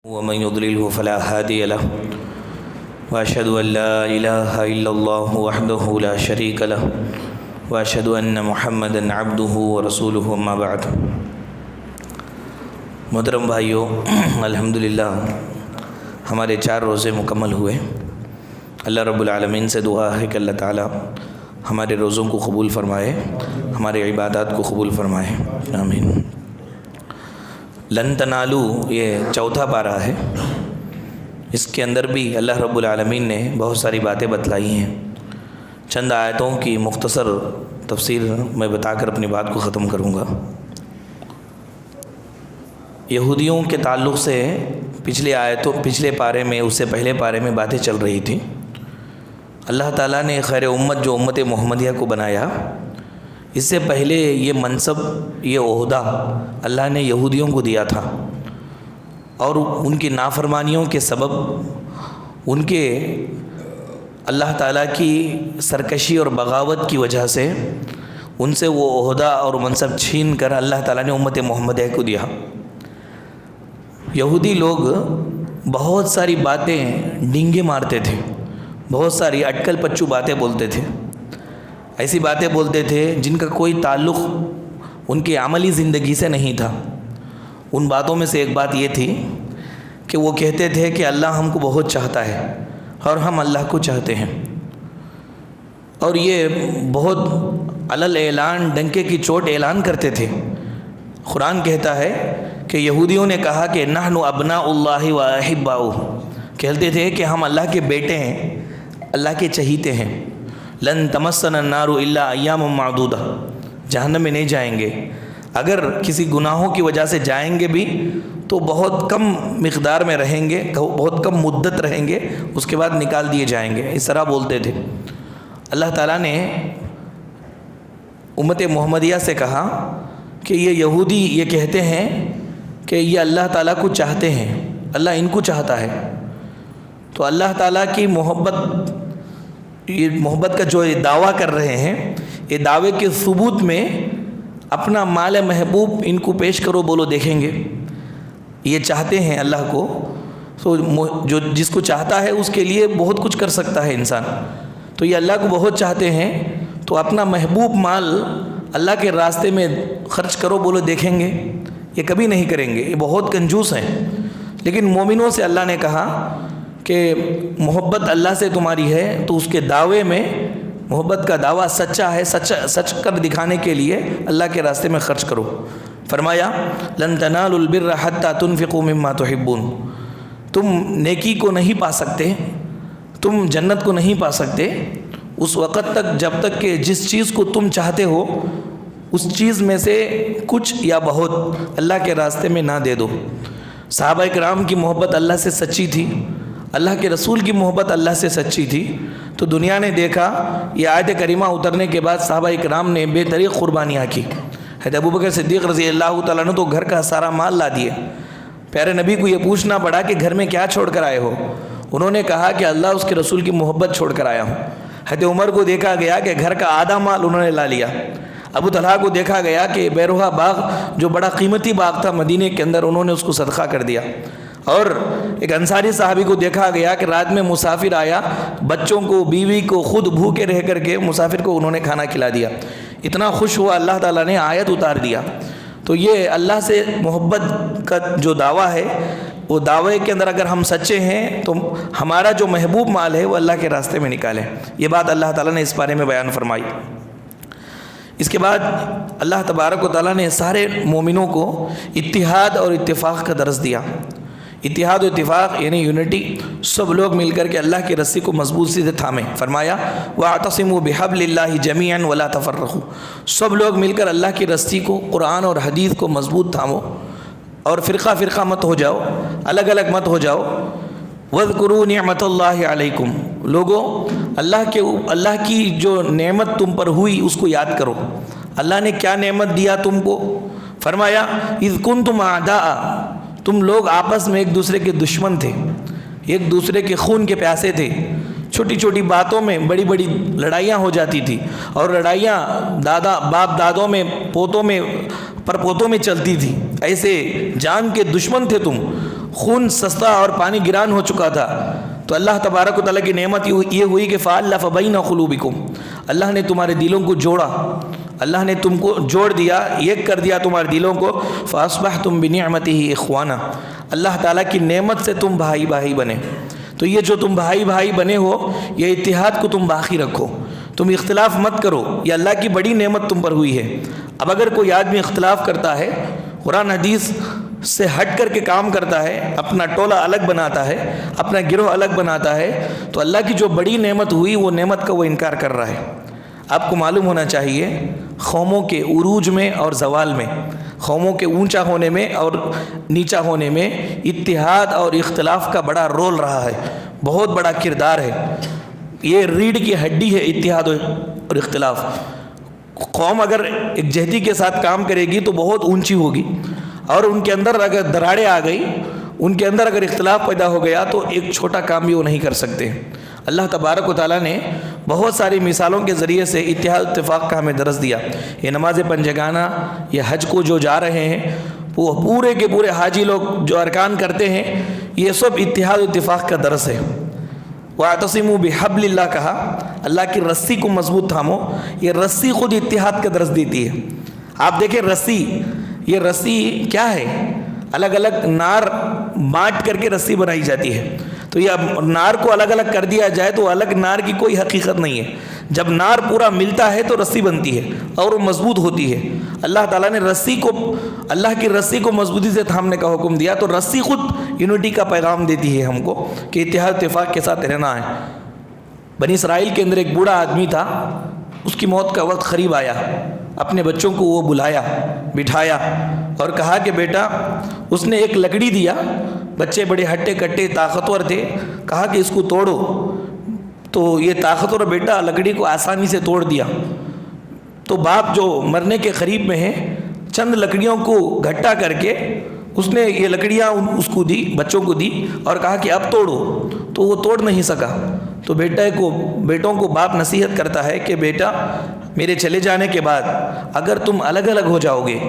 ومن يضلله فلا هادي له وأشهد أن لا إله إلا الله وحده لا شريك له وأشهد أن محمدا عبده ورسوله أما بعد۔ محترم بھائیو، الحمدللہ ہمارے 4 روزے مکمل ہوئے۔ اللہ رب العالمین سے دعا ہے کہ اللہ تعالی ہمارے روزوں کو قبول فرمائے، ہمارے عبادات کو قبول فرمائے، آمین۔ لن تنالو یہ 4تھا پارہ ہے۔ اس کے اندر بھی اللہ رب العالمین نے بہت ساری باتیں بتلائی ہیں۔ چند آیتوں کی مختصر تفسیر میں بتا کر اپنی بات کو ختم کروں گا۔ یہودیوں کے تعلق سے پچھلے پارے میں، اس سے پہلے پارے میں باتیں چل رہی تھیں۔ اللہ تعالیٰ نے خیر امت جو امت محمدیہ کو بنایا، اس سے پہلے یہ منصب، یہ عہدہ اللہ نے یہودیوں کو دیا تھا، اور ان کی نافرمانیوں کے سبب، ان کے اللہ تعالیٰ کی سرکشی اور بغاوت کی وجہ سے ان سے وہ عہدہ اور منصب چھین کر اللہ تعالیٰ نے امت محمدیہ کو دیا۔ یہودی لوگ بہت ساری باتیں ڈینگے مارتے تھے، بہت ساری اٹکل پچو باتیں بولتے تھے، ایسی باتیں بولتے تھے جن کا کوئی تعلق ان کی عملی زندگی سے نہیں تھا۔ ان باتوں میں سے ایک بات یہ تھی کہ وہ کہتے تھے کہ اللہ ہم کو بہت چاہتا ہے اور ہم اللہ کو چاہتے ہیں، اور یہ بہت علل اعلان، ڈنکے کی چوٹ اعلان کرتے تھے۔ قرآن کہتا ہے کہ یہودیوں نے کہا کہ نحن ابناء اللہ و احباؤہ، کہتے تھے کہ ہم اللہ کے بیٹے ہیں، اللہ کے چہیتے ہیں۔ لن تمسنا النار الا ایام معدودہ، جہنم میں نہیں جائیں گے، اگر کسی گناہوں کی وجہ سے جائیں گے بھی تو بہت کم مقدار میں رہیں گے، بہت کم مدت رہیں گے، اس کے بعد نکال دیے جائیں گے، اس طرح بولتے تھے۔ اللہ تعالیٰ نے امت محمدیہ سے کہا کہ یہ یہودی یہ کہتے ہیں کہ یہ اللہ تعالیٰ کو چاہتے ہیں، اللہ ان کو چاہتا ہے، تو اللہ تعالیٰ کی محبت کا جو یہ دعویٰ کر رہے ہیں، یہ دعوے کے ثبوت میں اپنا مال محبوب ان کو پیش کرو، بولو دیکھیں گے۔ یہ چاہتے ہیں اللہ کو، تو جو جس کو چاہتا ہے اس کے لیے بہت کچھ کر سکتا ہے انسان، تو یہ اللہ کو بہت چاہتے ہیں، تو اپنا محبوب مال اللہ کے راستے میں خرچ کرو، بولو دیکھیں گے۔ یہ کبھی نہیں کریں گے، یہ بہت کنجوس ہیں۔ لیکن مومنوں سے اللہ نے کہا کہ محبت اللہ سے تمہاری ہے تو اس کے دعوے میں، محبت کا دعویٰ سچا ہے، سچ کر دکھانے کے لیے اللہ کے راستے میں خرچ کرو۔ فرمایا لن تنالوا البر حتى تنفقوا مما تحبون، تم نیکی کو نہیں پا سکتے، تم جنت کو نہیں پا سکتے اس وقت تک جب تک کہ جس چیز کو تم چاہتے ہو اس چیز میں سے کچھ یا بہت اللہ کے راستے میں نہ دے دو۔ صحابہ کرام کی محبت اللہ سے سچی تھی، اللہ کے رسول کی محبت اللہ سے سچی تھی، تو دنیا نے دیکھا یہ آیت کریمہ اترنے کے بعد صحابہ کرام نے بے طریق قربانیاں کی۔ حضرت ابوبکر صدیق رضی اللہ تعالیٰ نے تو گھر کا سارا مال لا دیے۔ پیارے نبی کو یہ پوچھنا پڑا کہ گھر میں کیا چھوڑ کر آئے ہو؟ انہوں نے کہا کہ اللہ اس کے رسول کی محبت چھوڑ کر آیا ہوں۔ حضرت عمر کو دیکھا گیا کہ گھر کا آدھا مال انہوں نے لا لیا۔ ابو طلحہ کو دیکھا گیا کہ بیروہا باغ جو بڑا قیمتی باغ تھا مدینے کے اندر، انہوں نے اس کو صدقہ کر دیا۔ اور ایک انصاری صحابی کو دیکھا گیا کہ رات میں مسافر آیا، بچوں کو، بیوی کو، خود بھوکے رہ کر کے مسافر کو انہوں نے کھانا کھلا دیا۔ اتنا خوش ہوا، اللہ تعالیٰ نے آیت اتار دیا۔ تو یہ اللہ سے محبت کا جو دعویٰ ہے، وہ دعوے کے اندر اگر ہم سچے ہیں تو ہمارا جو محبوب مال ہے وہ اللہ کے راستے میں نکالیں۔ یہ بات اللہ تعالیٰ نے اس بارے میں بیان فرمائی۔ اس کے بعد اللہ تبارک و تعالیٰ نے سارے مومنوں کو اتحاد اور اتفاق کا درس دیا۔ اتحاد و اتفاق یعنی یونٹی، سب لوگ مل کر کے اللہ کی رسی کو مضبوطی سے تھامیں۔ فرمایا وَاعْتَصِمُوا بِحَبْلِ اللَّهِ جَمِيعًا وَلَا تَفَرَّقُوا، سب لوگ مل کر اللہ کی رسی کو، قرآن اور حدیث کو مضبوط تھامو، اور فرقہ فرقہ مت ہو جاؤ، الگ الگ مت ہو جاؤ۔ وَاذْكُرُوا نِعْمَةَ اللَّهِ عَلَيْكُمْ، لوگوں اللہ کی جو نعمت تم پر ہوئی اس کو یاد کرو۔ اللہ نے کیا نعمت دیا تم کو؟ فرمایا اِذْ كُنْتُمْ أَعْدَاءً، تم لوگ آپس میں ایک دوسرے کے دشمن تھے، ایک دوسرے کے خون کے پیاسے تھے، چھوٹی چھوٹی باتوں میں بڑی بڑی لڑائیاں ہو جاتی تھی، اور لڑائیاں باپ دادوں میں، پوتوں میں، پر پوتوں میں چلتی تھی۔ ایسے جان کے دشمن تھے تم، خون سستا اور پانی گران ہو چکا تھا، تو اللہ تبارک و تعالیٰ کی نعمت یہ ہوئی کہ فَأَلَّفَ بَيْنَ قُلُوبِكُمْ، اللہ نے تمہارے دلوں کو جوڑا، اللہ نے تم کو جوڑ دیا، ایک کر دیا تمہارے دلوں کو، فَأَصْبَحْتُمْ بِنِعْمَتِهِ إِخْوَانًا، اللہ تعالیٰ کی نعمت سے تم بھائی بھائی بنے۔ تو یہ جو تم بھائی بھائی بنے ہو، یہ اتحاد کو تم باقی رکھو، تم اختلاف مت کرو، یہ اللہ کی بڑی نعمت تم پر ہوئی ہے۔ اب اگر کوئی آدمی اختلاف کرتا ہے، قرآن حدیث سے ہٹ کر کے کام کرتا ہے، اپنا ٹولہ الگ بناتا ہے، اپنا گروہ الگ بناتا ہے، تو اللہ کی جو بڑی نعمت ہوئی وہ نعمت کا وہ انکار کر رہا ہے۔ آپ کو معلوم ہونا چاہیے قوموں کے عروج میں اور زوال میں، قوموں کے اونچا ہونے میں اور نیچا ہونے میں اتحاد اور اختلاف کا بڑا رول رہا ہے، بہت بڑا کردار ہے۔ یہ ریڑھ کی ہڈی ہے اتحاد اور اختلاف۔ قوم اگر یکجہتی کے ساتھ کام کرے گی تو بہت اونچی ہوگی، اور ان کے اندر اگر دراڑیں آ گئی، ان کے اندر اگر اختلاف پیدا ہو گیا تو ایک چھوٹا کام بھی وہ نہیں کر سکتے۔ اللہ تبارک و تعالیٰ نے بہت ساری مثالوں کے ذریعے سے اتحاد اتفاق کا ہمیں درس دیا۔ یہ نماز پنجگانہ، یہ حج کو جو جا رہے ہیں، وہ پورے کے پورے حاجی لوگ جو ارکان کرتے ہیں، یہ سب اتحاد اتفاق کا درس ہے۔ وَاعْتَصِمُوا بِحَبْلِ اللَّهِ کہا، اللہ کی رسی کو مضبوط تھامو، یہ رسی خود اتحاد کا درس دیتی ہے۔ آپ دیکھیں رسی، یہ رسی کیا ہے؟ الگ الگ نار بانٹ کر کے رسی بنائی جاتی ہے۔ تو یہ نار کو الگ الگ کر دیا جائے تو الگ نار کی کوئی حقیقت نہیں ہے۔ جب نار پورا ملتا ہے تو رسی بنتی ہے اور وہ مضبوط ہوتی ہے۔ اللہ تعالیٰ نے رسی کو، اللہ کی رسی کو مضبوطی سے تھامنے کا حکم دیا، تو رسی خود یونٹی کا پیغام دیتی ہے ہم کو کہ اتحاد اتفاق کے ساتھ رہنا ہے۔ بنی اسرائیل کے اندر ایک بوڑھا آدمی تھا، اس کی موت کا وقت قریب آیا، اپنے بچوں کو وہ بلایا، بٹھایا اور کہا کہ بیٹا، اس نے ایک لکڑی دیا، بچے بڑے ہٹے کٹے طاقتور تھے، کہا کہ اس کو توڑو، تو یہ طاقتور بیٹا لکڑی کو آسانی سے توڑ دیا۔ تو باپ جو مرنے کے قریب میں ہے، چند لکڑیوں کو گھٹا کر کے اس نے یہ لکڑیاں اس کو دی، بچوں کو دی، اور کہا کہ اب توڑو، تو وہ توڑ نہیں سکا۔ تو بیٹوں کو باپ نصیحت کرتا ہے کہ بیٹا، میرے چلے جانے کے بعد اگر تم الگ الگ ہو جاؤ گے،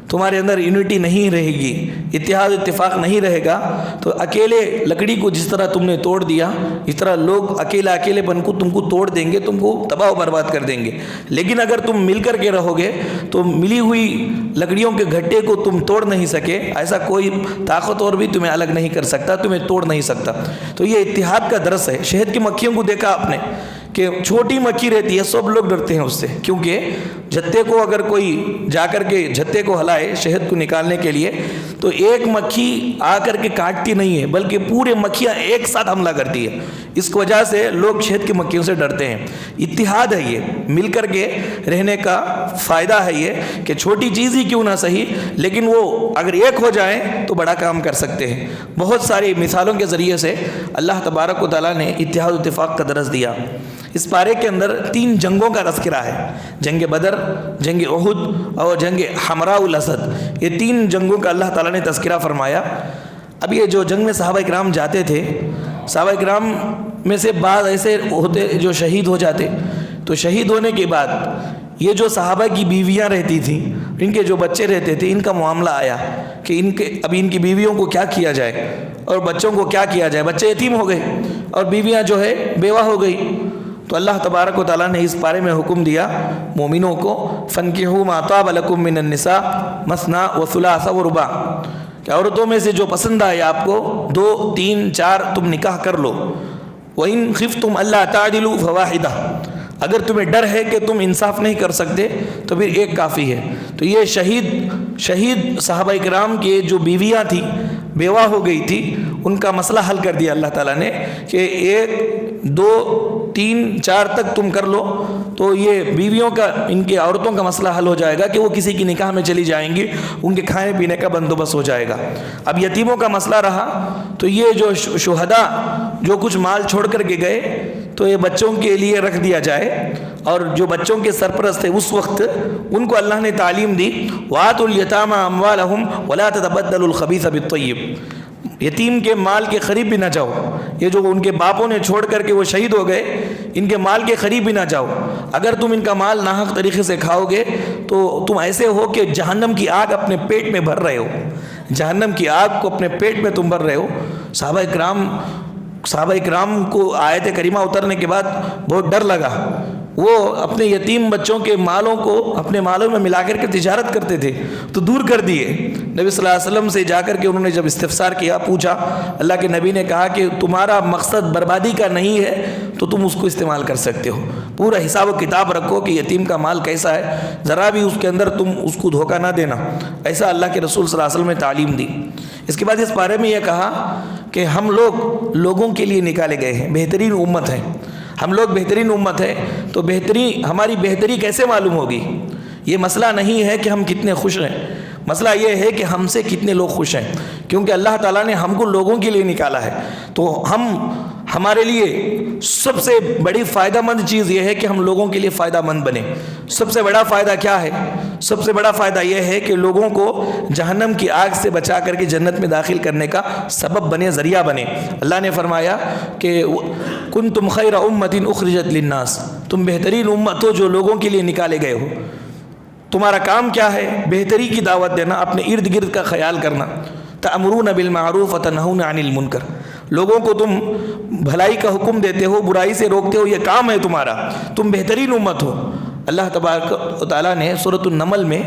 تمہارے اندر یونٹی نہیں رہے گی، اتحاد اتفاق نہیں رہے گا، تو اکیلے لکڑی کو جس طرح تم نے توڑ دیا، اس طرح لوگ اکیلے بن کو تم کو توڑ دیں گے، تم کو تباہ و برباد کر دیں گے۔ لیکن اگر تم مل کر کے رہو گے تو ملی ہوئی لکڑیوں کے گھٹے کو تم توڑ نہیں سکے، ایسا کوئی طاقتور بھی تمہیں الگ نہیں کر سکتا، تمہیں توڑ نہیں سکتا۔ تو یہ اتحاد کا درس ہے۔ شہد کی مکھیوں کو دیکھا آپ نے کہ چھوٹی مکھی رہتی ہے، سب لوگ ڈرتے ہیں اس سے، کیونکہ جتے کو اگر کوئی جا کر کے جتے کو ہلائے شہد کو نکالنے کے لیے، تو ایک مکھی آ کر کے کاٹتی نہیں ہے، بلکہ پورے مکھیاں ایک ساتھ حملہ کرتی ہے۔ اس کی وجہ سے لوگ شہد کی مکھیوں سے ڈرتے ہیں۔ اتحاد ہے، یہ مل کر کے رہنے کا فائدہ ہے، یہ کہ چھوٹی چیز ہی کیوں نہ صحیح، لیکن وہ اگر ایک ہو جائیں تو بڑا کام کر سکتے ہیں۔ بہت ساری مثالوں کے ذریعے سے اللہ تبارک و تعالیٰ نے اتحاد و اتفاق کا درس دیا۔ اس پارے کے اندر 3 جنگوں کا تذکرہ ہے، جنگ بدر، جنگ احد اور جنگ حمراء الاسد۔ یہ 3 جنگوں کا اللہ تعالیٰ نے تذکرہ فرمایا۔ اب یہ جو جنگ میں صحابہ کرام جاتے تھے، صحابہ کرام میں سے بعض ایسے ہوتے جو شہید ہو جاتے، تو شہید ہونے کے بعد یہ جو صحابہ کی بیویاں رہتی تھیں، ان کے جو بچے رہتے تھے، ان کا معاملہ آیا کہ ابھی ان کی بیویوں کو کیا کیا جائے اور بچوں کو کیا کیا جائے۔ بچے یتیم ہو گئے اور بیویاں جو ہے بیوہ ہو گئی۔ تو اللہ تبارک و تعالیٰ نے اس بارے میں حکم دیا مومنوں کو، فَانْكِحُوا مَا طَابَ لَكُم مِّنَ النِّسَاءِ مَثْنَىٰ وَثُلَاثَ وَرُبَاعَ، کہ عورتوں میں سے جو پسند آئے آپ کو 2، 3، 4 تم نکاح کر لو۔ وَإِنْ خِفْتُمْ أَلَّا تَعْدِلُوا فَوَاحِدَةً، اگر تمہیں ڈر ہے کہ تم انصاف نہیں کر سکتے تو پھر ایک کافی ہے۔ تو یہ شہید صحابہ کرام کی جو بیویاں تھیں، بیوہ ہو گئی تھی، ان کا مسئلہ حل کر دیا اللہ تعالیٰ نے کہ 1، 2، 3، 4 تک تم کر لو، تو یہ بیویوں کا، ان کے عورتوں کا مسئلہ حل ہو جائے گا کہ وہ کسی کی نکاح میں چلی جائیں گی، ان کے کھانے پینے کا بندوبست ہو جائے گا۔ اب یتیموں کا مسئلہ رہا، تو یہ جو شہداء جو کچھ مال چھوڑ کر کے گئے، تو یہ بچوں کے لیے رکھ دیا جائے، اور جو بچوں کے سرپرست تھے اس وقت، ان کو اللہ نے تعلیم دی، وَآتُوا الْيَتَامَىٰ أَمْوَالَهُمْ وَلَا تَتَبَدَّلُوا الْخَبِيثَ بِالطَّيِّبِ، یتیم کے مال کے قریب بھی نہ جاؤ۔ یہ جو ان کے باپوں نے چھوڑ کر کے وہ شہید ہو گئے، ان کے مال کے قریب بھی نہ جاؤ۔ اگر تم ان کا مال ناحق طریقے سے کھاؤ گے تو تم ایسے ہو کہ جہنم کی آگ اپنے پیٹ میں بھر رہے ہو۔ جہنم کی آگ کو اپنے پیٹ میں تم بھر رہے ہو۔ صحابہ اکرام کو آیت کریمہ اترنے کے بعد بہت ڈر لگا۔ وہ اپنے یتیم بچوں کے مالوں کو اپنے مالوں میں ملا کر کے تجارت کرتے تھے، تو دور کر دیے۔ نبی صلی اللہ علیہ وسلم سے جا کر کے انہوں نے جب استفسار کیا، پوچھا، اللہ کے نبی نے کہا کہ تمہارا مقصد بربادی کا نہیں ہے تو تم اس کو استعمال کر سکتے ہو، پورا حساب و کتاب رکھو کہ یتیم کا مال کیسا ہے، ذرا بھی اس کے اندر تم اس کو دھوکہ نہ دینا۔ ایسا اللہ کے رسول صلی اللہ علیہ وسلم نے تعلیم دی۔ اس کے بعد اس بارے میں یہ کہا کہ ہم لوگوں کے لیے نکالے گئے ہیں، بہترین امت ہیں، ہم لوگ بہترین امت ہے، تو ہماری بہتری کیسے معلوم ہوگی؟ یہ مسئلہ نہیں ہے کہ ہم کتنے خوش ہیں، مسئلہ یہ ہے کہ ہم سے کتنے لوگ خوش ہیں، کیونکہ اللہ تعالیٰ نے ہم کو لوگوں کے لیے نکالا ہے۔ تو ہمارے لیے سب سے بڑی فائدہ مند چیز یہ ہے کہ ہم لوگوں کے لیے فائدہ مند بنیں۔ سب سے بڑا فائدہ کیا ہے؟ سب سے بڑا فائدہ یہ ہے کہ لوگوں کو جہنم کی آگ سے بچا کر کے جنت میں داخل کرنے کا سبب بنے، ذریعہ بنے۔ اللہ نے فرمایا کہ کنتم خیر امۃ اخرجت للناس، تم بہترین امت ہو جو لوگوں کے لیے نکالے گئے ہو۔ تمہارا کام کیا ہے؟ بہتری کی دعوت دینا، اپنے ارد گرد کا خیال کرنا۔ تأمرون بالمعروف وتنہون عن المنکر، لوگوں کو تم بھلائی کا حکم دیتے ہو، برائی سے روکتے ہو، یہ کام ہے تمہارا، تم بہترین امت ہو۔ اللہ تبارک و تعالیٰ نے سورۃ النمل میں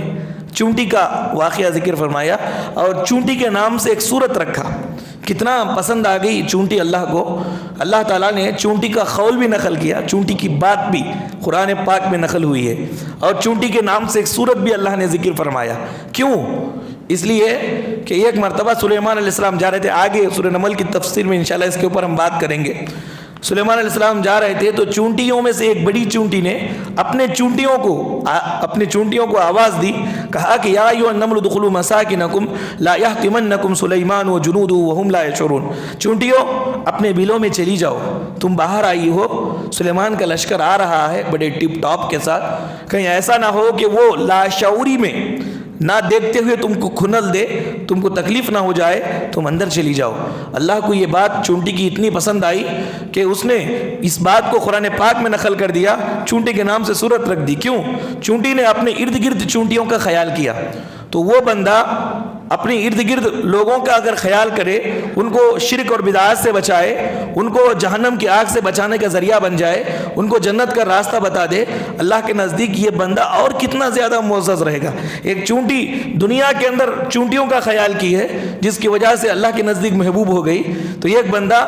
چونٹی کا واقعہ ذکر فرمایا اور چونٹی کے نام سے ایک سورت رکھا۔ کتنا پسند آ گئی چونٹی اللہ کو۔ اللہ تعالیٰ نے چونٹی کا قول بھی نقل کیا، چونٹی کی بات بھی قرآن پاک میں نقل ہوئی ہے، اور چونٹی کے نام سے ایک سورت بھی اللہ نے ذکر فرمایا۔ کیوں؟ اس لیے کہ ایک مرتبہ سلیمان علیہ السلام جا رہے تھے، آگے سورہ نمل کی تفسیر میں انشاءاللہ اس کے اوپر ہم بات کریں گے۔ سلیمان علیہ السلام جا رہے تھے تو چونٹیوں میں سے ایک بڑی چونٹی نے اپنے چونٹیوں کو آواز دی، کہا کہ یا ایھا النمل ادخلوا مساکنکم لا یحطمنکم سلیمان وجنودہ وہم لا یشعرون، چونٹیوں اپنے بلوں میں چلی جاؤ، تم باہر آئی ہو، سلیمان کا لشکر آ رہا ہے بڑے ٹپ ٹاپ کے ساتھ، کہیں ایسا نہ ہو کہ وہ لاشعوری میں نہ دیکھتے ہوئے تم کو کھنل دے، تم کو تکلیف نہ ہو جائے، تم اندر چلی جاؤ۔ اللہ کو یہ بات چونٹی کی اتنی پسند آئی کہ اس نے اس بات کو قرآن پاک میں نقل کر دیا، چونٹی کے نام سے سورت رکھ دی۔ کیوں؟ چونٹی نے اپنے ارد گرد چونٹیوں کا خیال کیا۔ تو وہ بندہ اپنے ارد گرد لوگوں کا اگر خیال کرے، ان کو شرک اور بدعات سے بچائے، ان کو جہنم کی آگ سے بچانے کا ذریعہ بن جائے، ان کو جنت کا راستہ بتا دے، اللہ کے نزدیک یہ بندہ اور کتنا زیادہ معزز رہے گا۔ ایک چونٹی دنیا کے اندر چونٹیوں کا خیال کی ہے، جس کی وجہ سے اللہ کے نزدیک محبوب ہو گئی، تو ایک بندہ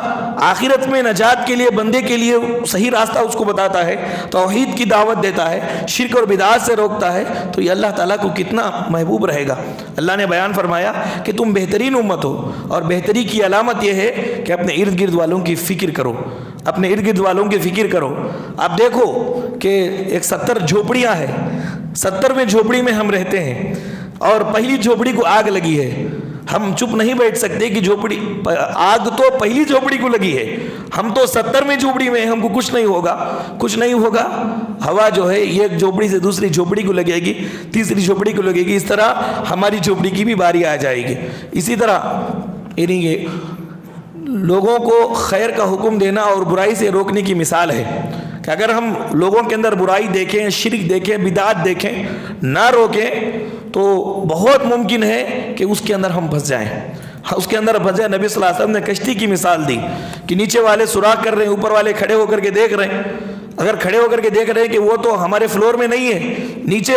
آخرت میں نجات کے لیے، بندے کے لیے صحیح راستہ اس کو بتاتا ہے، توحید کی دعوت دیتا ہے، شرک اور بدعات سے روکتا ہے، تو یہ اللہ تعالیٰ کو کتنا محبوب رہے گا۔ اللہ نے بیان فرمایا کہ تم بہترین امت ہو، اور بہتری کی علامت یہ ہے کہ اپنے ارد گرد والوں کی فکر کرو، اپنے ارد گرد والوں کی فکر کرو۔ آپ دیکھو کہ ایک 70 جھوپڑیاں ہیں، 70 میں جھوپڑی میں ہم رہتے ہیں، اور پہلی جھوپڑی کو آگ لگی ہے، ہم چپ نہیں بیٹھ سکتے کہ آگ تو پہلی جھوپڑی کو لگی ہے، ہم تو 70 میں جھوپڑی میں، ہم کو کچھ نہیں ہوگا۔ ہوا جو ہے ایک جھوپڑی سے دوسری جھوپڑی کو لگے گی، تیسری جھوپڑی کو لگے گی، اس طرح ہماری جھوپڑی کی بھی باری آ جائے گی۔ اسی طرح یعنی یہ لوگوں کو خیر کا حکم دینا اور برائی سے روکنے کی مثال ہے کہ اگر ہم لوگوں کے اندر برائی دیکھیں، شرک دیکھیں، بدعات دیکھیں، نہ روکیں، تو بہت ممکن ہے کہ اس کے اندر ہم پھنس جائیں، اس کے اندر پھنس جائیں۔ نبی صلی اللہ علیہ وسلم نے کشتی کی مثال دی کہ نیچے والے سوراخ کر رہے ہیں، اوپر والے کھڑے ہو کر کے دیکھ رہے ہیں۔ اگر کھڑے ہو کر کے دیکھ رہے ہیں کہ وہ تو ہمارے فلور میں نہیں ہے، نیچے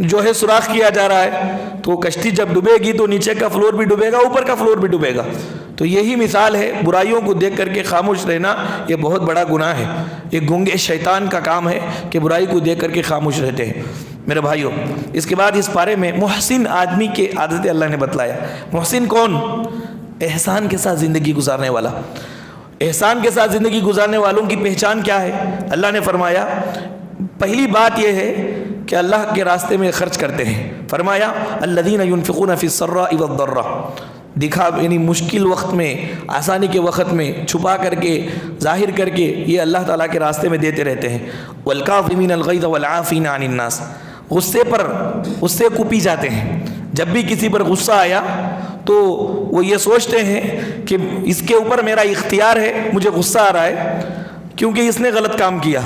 جو ہے سوراخ کیا جا رہا ہے، تو کشتی جب ڈوبے گی تو نیچے کا فلور بھی ڈوبے گا، اوپر کا فلور بھی ڈوبے گا۔ تو یہی مثال ہے، برائیوں کو دیکھ کر کے خاموش رہنا یہ بہت بڑا گناہ ہے، یہ گنگے شیطان کا کام ہے کہ برائی کو دیکھ کر کے خاموش رہتے ہیں۔ میرے بھائیوں، اس کے بعد اس بارے میں محسن آدمی کے عادتیں اللہ نے بتلایا۔ محسن کون؟ احسان کے ساتھ زندگی گزارنے والا۔ احسان کے ساتھ زندگی گزارنے والوں کی پہچان کیا ہے؟ اللہ نے فرمایا پہلی بات یہ ہے کہ اللہ کے راستے میں خرچ کرتے ہیں۔ فرمایا الذین ينفقون فی السراء والضراء، دکھا یعنی مشکل وقت میں، آسانی کے وقت میں چھپا کر کے، ظاہر کر کے یہ اللہ تعالیٰ کے راستے میں دیتے رہتے ہیں۔ والکاظمین الغیظ والعافین عن الناس، غصے کو پی جاتے ہیں۔ جب بھی کسی پر غصہ آیا تو وہ یہ سوچتے ہیں کہ اس کے اوپر میرا اختیار ہے، مجھے غصہ آ رہا ہے کیونکہ اس نے غلط کام کیا،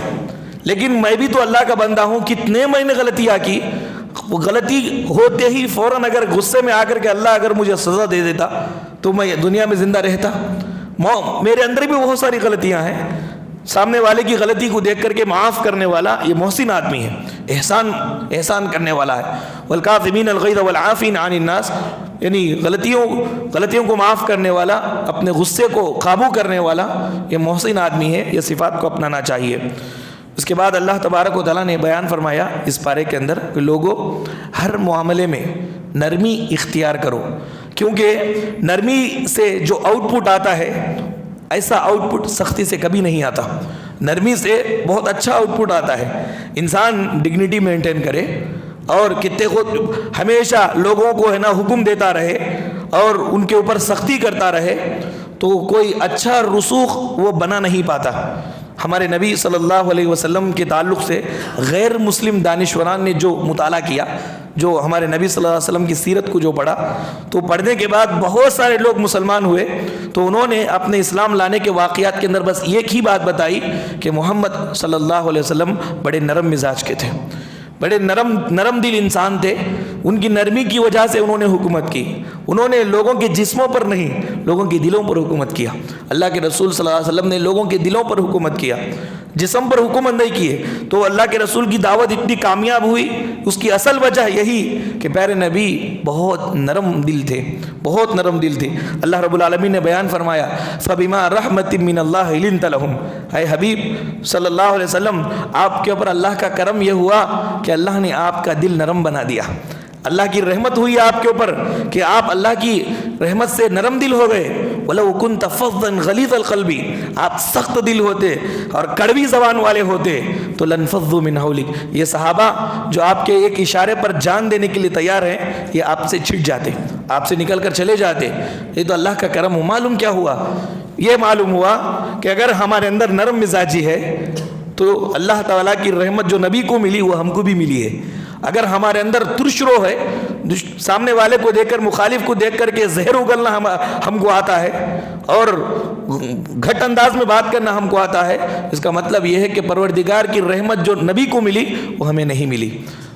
لیکن میں بھی تو اللہ کا بندہ ہوں، کتنے میں نے غلطیاں کی، وہ غلطی ہوتے ہی فوراً اگر غصے میں آ کر کے اللہ اگر مجھے سزا دے دیتا تو میں دنیا میں زندہ رہتا. میرے اندر بھی بہت ساری غلطیاں ہیں. سامنے والے کی غلطی کو دیکھ کر کے معاف کرنے والا یہ محسن آدمی ہے، احسان کرنے والا ہے. والکاظمین الغیظ والعافین عن الناس، یعنی غلطیوں کو معاف کرنے والا، اپنے غصے کو قابو کرنے والا، یہ محسن آدمی ہے. یہ صفات کو اپنانا چاہیے. اس کے بعد اللہ تبارک و تعالیٰ نے بیان فرمایا اس پارے کے اندر کہ لوگوں ہر معاملے میں نرمی اختیار کرو، کیونکہ نرمی سے جو آؤٹ پٹ آتا ہے ایسا آؤٹ پٹ سختی سے کبھی نہیں آتا. نرمی سے بہت اچھا آؤٹ پٹ آتا ہے. انسان ڈگنیٹی مینٹین کرے اور کتنے خود ہمیشہ لوگوں کو ہے نا حکم دیتا رہے اور ان کے اوپر سختی کرتا رہے تو کوئی اچھا رسوخ وہ بنا نہیں پاتا. ہمارے نبی صلی اللہ علیہ وسلم کے تعلق سے غیر مسلم دانشوران نے جو مطالعہ کیا، جو ہمارے نبی صلی اللہ علیہ وسلم کی سیرت کو جو پڑھا، تو پڑھنے کے بعد بہت سارے لوگ مسلمان ہوئے. تو انہوں نے اپنے اسلام لانے کے واقعات کے اندر بس ایک ہی بات بتائی کہ محمد صلی اللہ علیہ وسلم بڑے نرم مزاج کے تھے، بڑے نرم دل انسان تھے. ان کی نرمی کی وجہ سے انہوں نے حکومت کی. انہوں نے لوگوں کے جسموں پر نہیں، لوگوں کے دلوں پر حکومت کیا. اللہ کے رسول صلی اللہ علیہ وسلم نے لوگوں کے دلوں پر حکومت کیا، جسم پر حکومت نہیں کیے. تو اللہ کے رسول کی دعوت اتنی کامیاب ہوئی، اس کی اصل وجہ یہی کہ پیارے نبی بہت نرم دل تھے، بہت نرم دل تھے. اللہ رب العالمین نے بیان فرمایا فَبِمَا رَحْمَةٍ مِّنَ اللَّهِ لِنْتَ لَهُمْ. اے حبیب صلی اللہ علیہ وسلم، آپ کے اوپر اللہ کا کرم یہ ہوا کہ اللہ نے آپ کا دل نرم بنا دیا. اللہ کی رحمت ہوئی آپ کے اوپر کہ آپ اللہ کی رحمت سے نرم دل ہو گئے. وَلَوْ كُنْتَ فَظًّا غَلِيظَ الْقَلْبِ، آپ سخت دل ہوتے اور کڑوی زبان والے ہوتے تو لَانفَضُّوا مِنْ حَوْلِكَ، یہ صحابہ جو آپ کے ایک اشارے پر جان دینے کے لیے تیار ہیں، یہ آپ سے چھٹ جاتے، آپ سے نکل کر چلے جاتے. یہ تو اللہ کا کرم ہو. معلوم کیا ہوا؟ یہ معلوم ہوا کہ اگر ہمارے اندر نرم مزاجی ہے تو اللہ تعالیٰ کی رحمت جو نبی کو ملی وہ ہم کو بھی ملی ہے. اگر ہمارے اندر ترش رو ہے، سامنے والے کو دیکھ کر، مخالف کو دیکھ کر کے زہر اگلنا ہم کو آتا ہے اور گھٹ انداز میں بات کرنا ہم کو آتا ہے، اس کا مطلب یہ ہے کہ پروردگار کی رحمت جو نبی کو ملی وہ ہمیں نہیں ملی.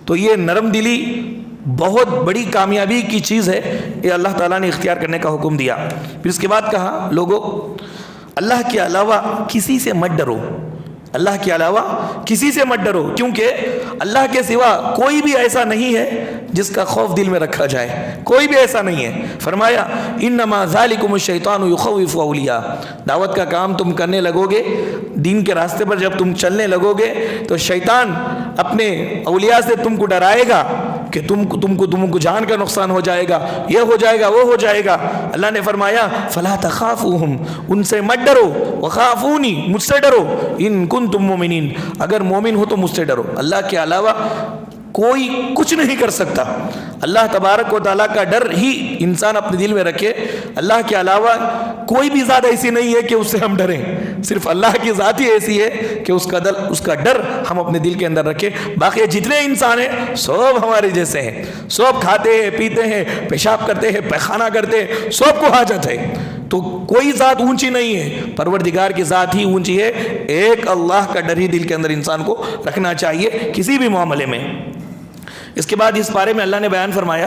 تو یہ نرم دلی بہت بڑی کامیابی کی چیز ہے، یہ اللہ تعالیٰ نے اختیار کرنے کا حکم دیا. پھر اس کے بعد کہا لوگوں اللہ کے علاوہ کسی سے مت ڈرو، اللہ کے علاوہ کسی سے مت ڈرو، کیونکہ اللہ کے سوا کوئی بھی ایسا نہیں ہے جس کا خوف دل میں رکھا جائے، کوئی بھی ایسا نہیں ہے. فرمایا انما ذالکم الشیطان یخوف اولیاء، دعوت کا کام تم کرنے لگو گے، دین کے راستے پر جب تم چلنے لگو گے تو شیطان اپنے اولیاء سے تم کو ڈرائے گا کہ تم کو جان کا نقصان ہو جائے گا، یہ ہو جائے گا، وہ ہو جائے گا. اللہ نے فرمایا فلا تخافوہم، ان سے مت ڈرو، وخافونی، مجھ سے ڈرو، ان کنتم مومنین، اگر مومن ہو تو مجھ سے ڈرو. اللہ کے علاوہ کوئی کچھ نہیں کر سکتا. اللہ تبارک و تعالیٰ کا ڈر ہی انسان اپنے دل میں رکھے. اللہ کے علاوہ کوئی بھی ذات ایسی نہیں ہے کہ اس سے ہم ڈریں، صرف اللہ کی ذات ہی ایسی ہے کہ اس کا ڈر ہم اپنے دل کے اندر رکھیں. باقی جتنے انسان ہیں سب ہمارے جیسے ہیں، سب کھاتے ہیں، پیتے ہیں، پیشاب کرتے ہیں، پیخانہ کرتے ہیں، سب کو حاجت ہے. تو کوئی ذات اونچی نہیں ہے، پروردگار کی ذات ہی اونچی ہے. ایک اللہ کا ڈر ہی دل کے اندر انسان کو رکھنا چاہیے کسی بھی معاملے میں. اس کے بعد اس بارے میں اللہ نے بیان فرمایا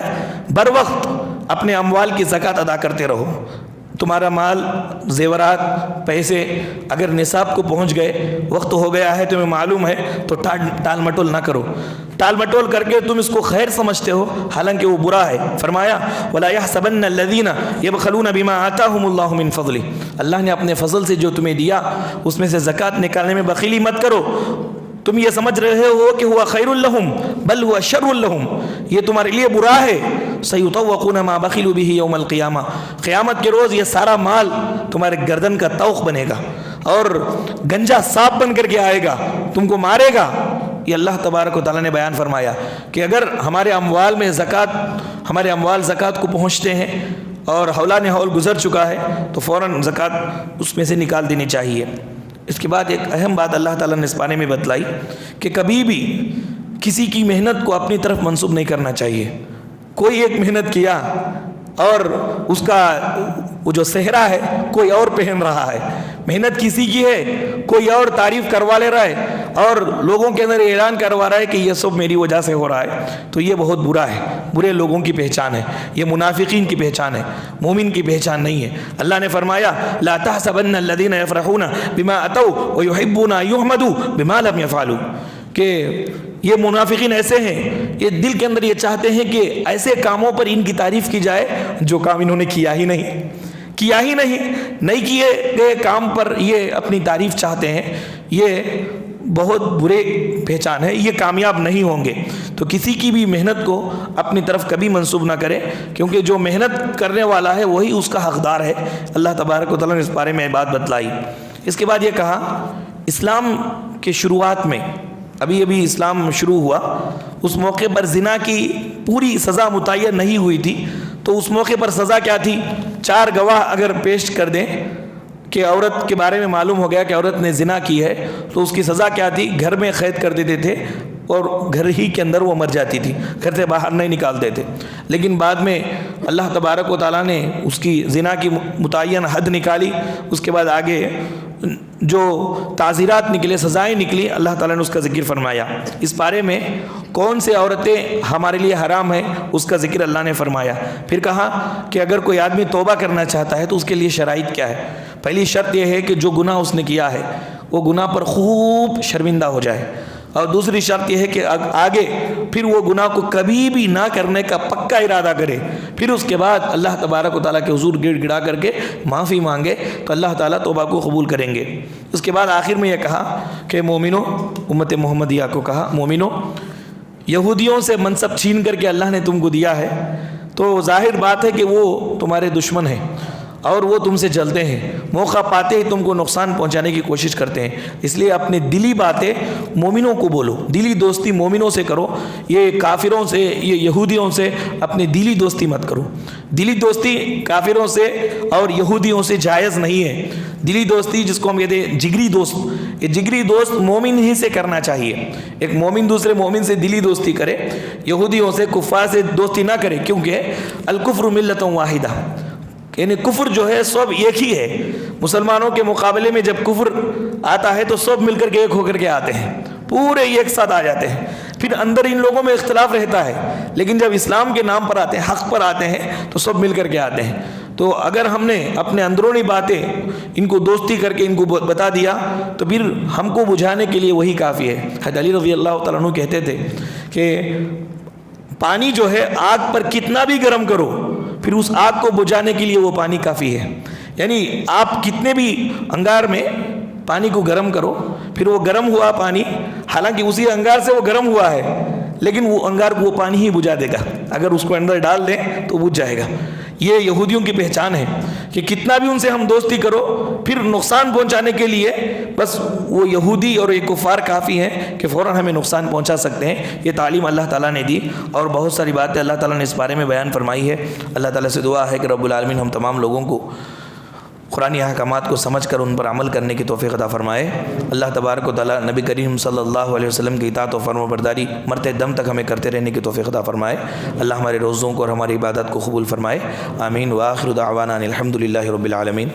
بر وقت اپنے اموال کی زکوٰۃ ادا کرتے رہو. تمہارا مال، زیورات، پیسے اگر نصاب کو پہنچ گئے، وقت ہو گیا ہے، تمہیں معلوم ہے، تو ٹال مٹول نہ کرو. ٹال مٹول کر کے تم اس کو خیر سمجھتے ہو حالانکہ وہ برا ہے. فرمایا وَلَا يَحْسَبَنَّ الَّذِينَ يَبْخَلُونَ بِمَا آتَاهُمُ اللَّهُ مِنْ فَضْلِهِ، اللہ نے اپنے فضل سے جو تمہیں دیا اس میں سے زکوٰۃ نکالنے میں بخیلی مت کرو. تم یہ سمجھ رہے ہو کہ ہوا خیر لہم بل ہوا شر لہم، یہ تمہارے لیے برا ہے. سیطوقون ما بخلوا به یوم القیامہ، قیامت کے روز یہ سارا مال تمہارے گردن کا طوق بنے گا اور گنجا سانپ بن کر کے آئے گا، تم کو مارے گا. یہ اللہ تبارک و تعالیٰ نے بیان فرمایا کہ اگر ہمارے اموال میں ہمارے اموال زکوٰۃ کو پہنچتے ہیں اور حولان حول گزر چکا ہے تو فوراً زکوٰۃ اس میں سے نکال دینی چاہیے. اس کے بعد ایک اہم بات اللہ تعالیٰ نے اس بارے میں بتلائی کہ کبھی بھی کسی کی محنت کو اپنی طرف منسوب نہیں کرنا چاہیے. کوئی ایک محنت کیا اور اس کا وہ جو صحرا ہے کوئی اور پہن رہا ہے، محنت کسی کی ہے کوئی اور تعریف کروا لے رہا ہے اور لوگوں کے اندر اعلان کروا رہا ہے کہ یہ سب میری وجہ سے ہو رہا ہے، تو یہ بہت برا ہے، برے لوگوں کی پہچان ہے، یہ منافقین کی پہچان ہے، مومن کی پہچان نہیں ہے۔ اللہ نے فرمایا لا تحسبن الذين يفرحون بما اتوا ويحبون ان يحمدوا بما لم يفعلوا، کہ یہ منافقین ایسے ہیں، یہ دل کے اندر یہ چاہتے ہیں کہ ایسے کاموں پر ان کی تعریف کی جائے جو کام انہوں نے کیا ہی نہیں کیے گئے کام پر یہ اپنی تعریف چاہتے ہیں، یہ بہت برے پہچان ہے، یہ کامیاب نہیں ہوں گے۔ تو کسی کی بھی محنت کو اپنی طرف کبھی منسوب نہ کرے، کیونکہ جو محنت کرنے والا ہے وہی اس کا حقدار ہے۔ اللہ تبارک و تعالیٰ نے اس بارے میں بات بتلائی۔ اس کے بعد یہ کہا اسلام کے شروعات میں، ابھی اسلام شروع ہوا، اس موقع پر زنا کی پوری سزا متعین نہیں ہوئی تھی، تو اس موقع پر سزا کیا تھی؟ 4 گواہ اگر پیش کر دیں کہ عورت کے بارے میں معلوم ہو گیا کہ عورت نے زنا کی ہے، تو اس کی سزا کیا تھی؟ گھر میں قید کر دیتے تھے اور گھر ہی کے اندر وہ مر جاتی تھی، گھر سے باہر نہیں نکالتے تھے۔ لیکن بعد میں اللہ تبارک و تعالیٰ نے اس کی زنا کی متعین حد نکالی، اس کے بعد آگے جو تعزیرات نکلے، سزائیں نکلی، اللہ تعالیٰ نے اس کا ذکر فرمایا۔ اس بارے میں کون سے عورتیں ہمارے لیے حرام ہیں اس کا ذکر اللہ نے فرمایا۔ پھر کہا کہ اگر کوئی آدمی توبہ کرنا چاہتا ہے تو اس کے لیے شرائط کیا ہے۔ پہلی شرط یہ ہے کہ جو گناہ اس نے کیا ہے وہ گناہ پر خوب شرمندہ ہو جائے، اور دوسری شرط یہ ہے کہ آگے پھر وہ گناہ کو کبھی بھی نہ کرنے کا پکا ارادہ کرے، پھر اس کے بعد اللہ تبارک و تعالیٰ کے حضور گڑ گڑا کر کے معافی مانگے تو اللہ تعالیٰ توبہ کو قبول کریں گے۔ اس کے بعد آخر میں یہ کہا کہ مومنوں، امت محمدیہ کو کہا مومنوں، یہودیوں سے منصب چھین کر کے اللہ نے تم کو دیا ہے، تو ظاہر بات ہے کہ وہ تمہارے دشمن ہیں اور وہ تم سے جلتے ہیں، موقع پاتے ہی تم کو نقصان پہنچانے کی کوشش کرتے ہیں، اس لیے اپنی دلی باتیں مومنوں کو بولو، دلی دوستی مومنوں سے کرو، یہ کافروں سے، یہ یہودیوں سے اپنی دلی دوستی مت کرو۔ دلی دوستی کافروں سے اور یہودیوں سے جائز نہیں ہے۔ دلی دوستی جس کو ہم کہتے ہیں جگری دوست، یہ جگری دوست مومن ہی سے کرنا چاہیے۔ ایک مومن دوسرے مومن سے دلی دوستی کرے، یہودیوں سے، کفار سے دوستی نہ کرے، کیونکہ الکفر ملۃ واحدہ، یعنی کفر جو ہے سب ایک ہی ہے۔ مسلمانوں کے مقابلے میں جب کفر آتا ہے تو سب مل کر کے ایک ہو کر کے آتے ہیں، پورے ایک ساتھ آ جاتے ہیں۔ پھر اندر ان لوگوں میں اختلاف رہتا ہے، لیکن جب اسلام کے نام پر آتے ہیں، حق پر آتے ہیں، تو سب مل کر کے آتے ہیں۔ تو اگر ہم نے اپنے اندرونی باتیں ان کو دوستی کر کے ان کو بتا دیا تو پھر ہم کو بجھانے کے لیے وہی کافی ہے۔ حضرت علی رضی اللہ تعالیٰ عنہ کہتے تھے کہ پانی جو ہے آگ پر کتنا بھی گرم کرو، پھر اس آگ کو بجھانے کے لیے وہ پانی کافی ہے۔ یعنی آپ کتنے بھی انگار میں پانی کو گرم کرو، پھر وہ گرم ہوا پانی، حالانکہ اسی انگار سے وہ گرم ہوا ہے، لیکن وہ انگار کو وہ پانی ہی بجھا دے گا، اگر اس کو اندر ڈال دیں تو بجھ جائے گا۔ یہ یہودیوں کی پہچان ہے کہ کتنا بھی ان سے ہم دوستی کرو، پھر نقصان پہنچانے کے لیے بس وہ یہودی اور یہ کفار کافی ہیں کہ فوراً ہمیں نقصان پہنچا سکتے ہیں۔ یہ تعلیم اللہ تعالیٰ نے دی، اور بہت ساری باتیں اللہ تعالیٰ نے اس بارے میں بیان فرمائی ہے۔ اللہ تعالیٰ سے دعا ہے کہ رب العالمین ہم تمام لوگوں کو قرآنی احکامات کو سمجھ کر ان پر عمل کرنے کی توفیق عطا فرمائے۔ اللہ تبارک و تعالیٰ نبی کریم صلی اللہ علیہ وسلم کی اطاعت و فرما برداری مرتے دم تک ہمیں کرتے رہنے کی توفیق عطا فرمائے۔ اللہ ہمارے روزوں کو اور ہماری عبادت کو قبول فرمائے، آمین۔ وآخر دعوانا الحمد للہ رب العالمین۔